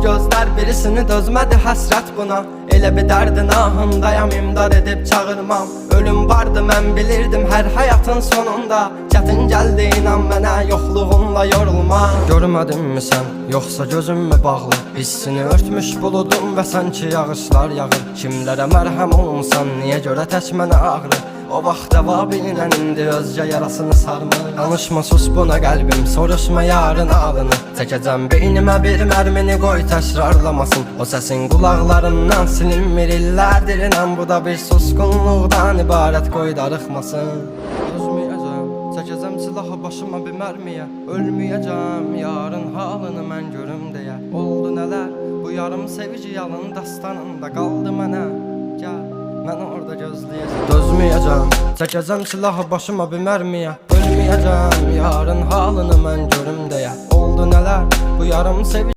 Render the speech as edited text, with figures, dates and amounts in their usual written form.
gözler, birisini dözmədi həsrət buna. Elə bir dərdin ahındayam, imdad edib çağırmam. Ölüm vardı, mən bilirdim hər həyatın sonunda. Çətin gəldi, inan mənə, yoxluğunla yorulma. Görmədinmi sən, yoxsa gözüm mü bağlı? Hissini örtmüş buludum və sanki yağışlar yağır. Kimlərə mərhəm olmusan, niyə görə tək mənə ağrı? O vaxt dava bilinən indi özcə yarasını sarmır. Danışma, sus buna qəlbim, soruşma yarın alını. Çəkəcəm beynimə bir mərmini, qoy təkrarlamasın. O səsin qulaqlarından silinmir illərdir, inan bu da bir susqunluqdan ibarət, qoy darıxmasın. Özməyəcəm, çəkəcəm silahı başıma bir mərmiyə. Ölməyəcəm, yarın halını mən görüm deyə. Oldu nələr, bu yarım sevici yalın dastanında qaldı mənə. Gəl, mən orada gözləyəcəm. Dözməyəcəm, çəkəcəm silahı başıma bir mərmiyə. Ölməyəcəm, yarın halını mən görüm deyə. Oldu nələr, bu yarım sevici